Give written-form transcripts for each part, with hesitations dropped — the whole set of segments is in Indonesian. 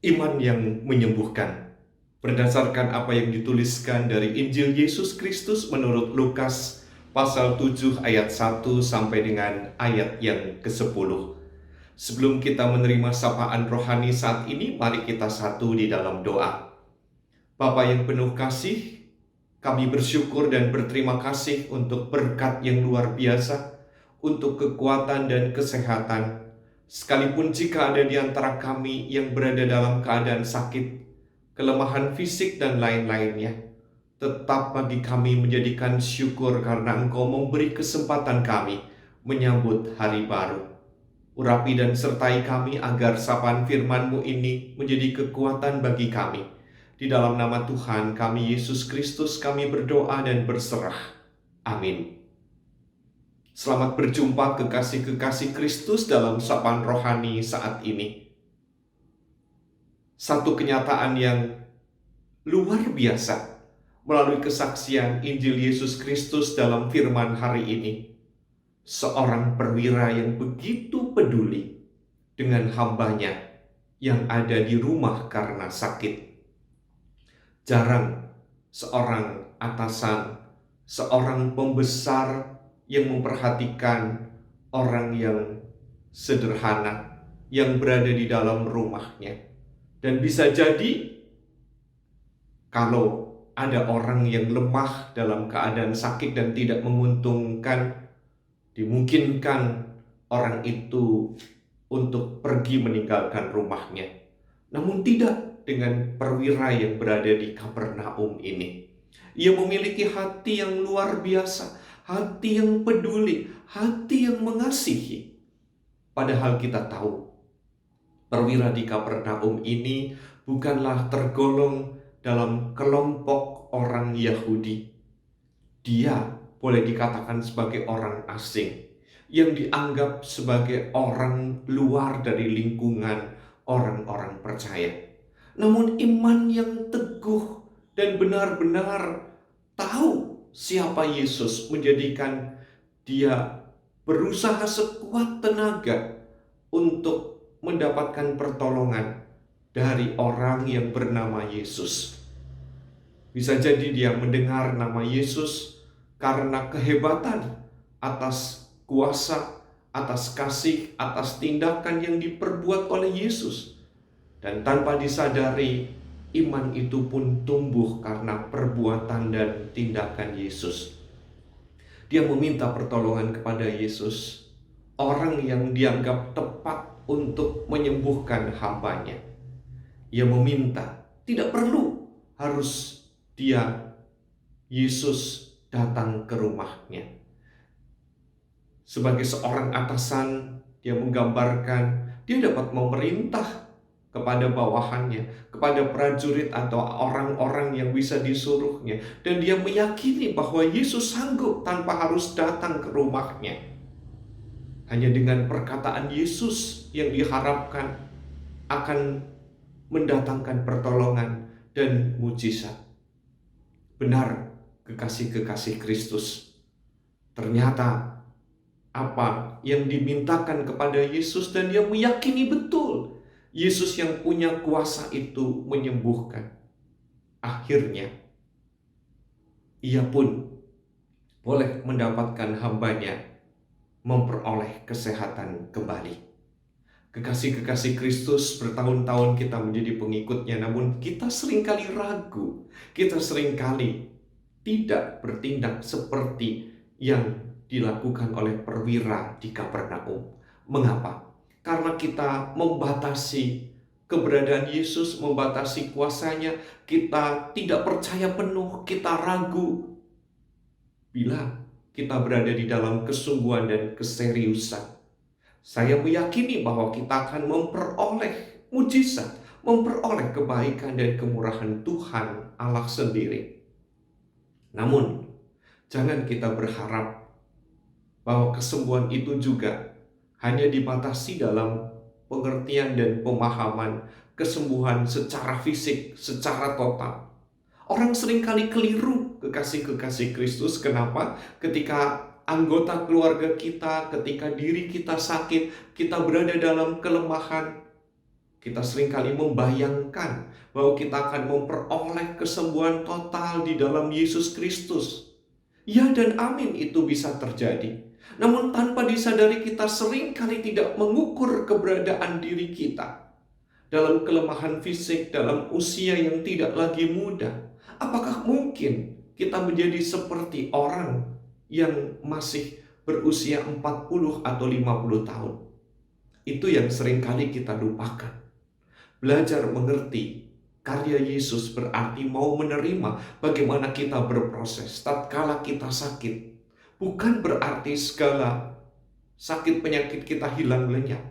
Iman yang menyembuhkan. Berdasarkan apa yang dituliskan dari Injil Yesus Kristus menurut Lukas pasal 7 ayat 1 sampai dengan ayat yang ke-10. Sebelum kita menerima sapaan rohani saat ini, mari kita satu di dalam doa. Bapa yang penuh kasih, kami bersyukur dan berterima kasih untuk berkat yang luar biasa, untuk kekuatan dan kesehatan. Sekalipun jika ada di antara kami yang berada dalam keadaan sakit, kelemahan fisik dan lain-lainnya, tetap bagi kami menjadikan syukur karena Engkau memberi kesempatan kami menyambut hari baru. Urapi dan sertai kami agar sapaan firman-Mu ini menjadi kekuatan bagi kami. Di dalam nama Tuhan kami Yesus Kristus kami berdoa dan berserah. Amin. Selamat berjumpa kekasih-kekasih Kristus dalam sapaan rohani saat ini. Satu kenyataan yang luar biasa melalui kesaksian Injil Yesus Kristus dalam firman hari ini. Seorang perwira yang begitu peduli dengan hambanya yang ada di rumah karena sakit. Jarang seorang atasan, seorang pembesar yang memperhatikan orang yang sederhana yang berada di dalam rumahnya. Dan bisa jadi kalau ada orang yang lemah dalam keadaan sakit dan tidak menguntungkan, dimungkinkan orang itu untuk pergi meninggalkan rumahnya. Namun tidak dengan perwira yang berada di Kapernaum ini. Ia memiliki hati yang luar biasa, hati yang peduli, hati yang mengasihi. Padahal kita tahu, perwira di Kapernaum ini bukanlah tergolong dalam kelompok orang Yahudi. Dia boleh dikatakan sebagai orang asing, yang dianggap sebagai orang luar dari lingkungan orang-orang percaya. Namun iman yang teguh dan benar-benar tahu siapa Yesus menjadikan dia berusaha sekuat tenaga untuk mendapatkan pertolongan dari orang yang bernama Yesus. Bisa jadi dia mendengar nama Yesus karena kehebatan atas kuasa, atas kasih, atas tindakan yang diperbuat oleh Yesus. Dan tanpa disadari, iman itu pun tumbuh karena perbuatan dan tindakan Yesus. Dia meminta pertolongan kepada Yesus, orang yang dianggap tepat untuk menyembuhkan hambanya. Ia meminta, tidak perlu harus Yesus datang ke rumahnya. Sebagai seorang atasan, dia menggambarkan dia dapat memerintah kepada bawahannya, kepada prajurit atau orang-orang yang bisa disuruhnya. Dan dia meyakini bahwa Yesus sanggup tanpa harus datang ke rumahnya. Hanya dengan perkataan Yesus yang diharapkan akan mendatangkan pertolongan dan mujizat. Benar, kekasih-kekasih Kristus. Ternyata apa yang dimintakan kepada Yesus dan dia meyakini betul Yesus yang punya kuasa itu menyembuhkan. Akhirnya ia pun boleh mendapatkan hambanya memperoleh kesehatan kembali. Kekasih-kekasih Kristus, bertahun-tahun kita menjadi pengikutnya, namun kita seringkali ragu, kita seringkali tidak bertindak seperti yang dilakukan oleh perwira di Kapernaum. Mengapa? Karena kita membatasi keberadaan Yesus, membatasi kuasanya, kita tidak percaya penuh, kita ragu. Bila kita berada di dalam kesungguhan dan keseriusan, saya meyakini bahwa kita akan memperoleh mujizat, memperoleh kebaikan dan kemurahan Tuhan Allah sendiri. Namun, jangan kita berharap bahwa kesembuhan itu juga hanya dibatasi dalam pengertian dan pemahaman kesembuhan secara fisik, secara total. Orang seringkali keliru, kekasih-kekasih Kristus. Kenapa? Ketika anggota keluarga kita, ketika diri kita sakit, kita berada dalam kelemahan, kita seringkali membayangkan bahwa kita akan memperoleh kesembuhan total di dalam Yesus Kristus. Ya dan amin, itu bisa terjadi. Namun tanpa disadari kita seringkali tidak mengukur keberadaan diri kita dalam kelemahan fisik, dalam usia yang tidak lagi muda. Apakah mungkin kita menjadi seperti orang yang masih berusia 40 atau 50 tahun? Itu yang seringkali kita lupakan. Belajar mengerti karya Yesus berarti mau menerima bagaimana kita berproses tatkala kita sakit. Bukan berarti segala sakit penyakit kita hilang lenyap.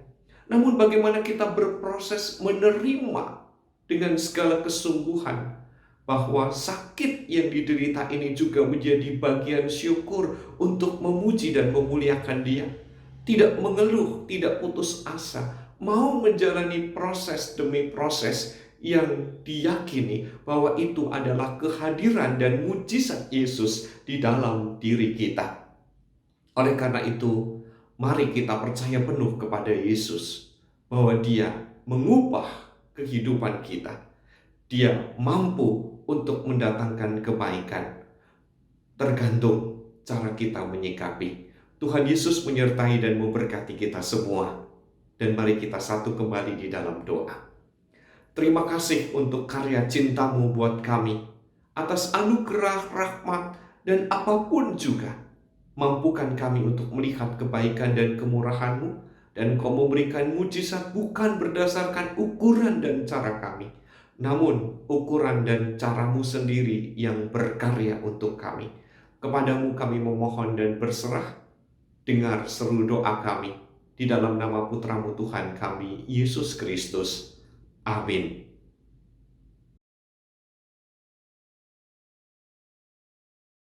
Namun bagaimana kita berproses menerima dengan segala kesungguhan bahwa sakit yang diderita ini juga menjadi bagian syukur untuk memuji dan memuliakan Dia. Tidak mengeluh, tidak putus asa, mau menjalani proses demi proses yang diyakini bahwa itu adalah kehadiran dan mujizat Yesus di dalam diri kita. Oleh karena itu, mari kita percaya penuh kepada Yesus bahwa Dia mengubah kehidupan kita. Dia mampu untuk mendatangkan kebaikan. Tergantung cara kita menyikapi. Tuhan Yesus menyertai dan memberkati kita semua. Dan mari kita satu kembali di dalam doa. Terima kasih untuk karya cinta-Mu buat kami. Atas anugerah, rahmat, dan apapun juga. Mampukan kami untuk melihat kebaikan dan kemurahan-Mu. Dan Kau memberikan mujizat bukan berdasarkan ukuran dan cara kami. Namun ukuran dan cara-Mu sendiri yang berkarya untuk kami. Kepadamu kami memohon dan berserah. Dengar seru doa kami. Di dalam nama Putra-Mu Tuhan kami, Yesus Kristus. Amin.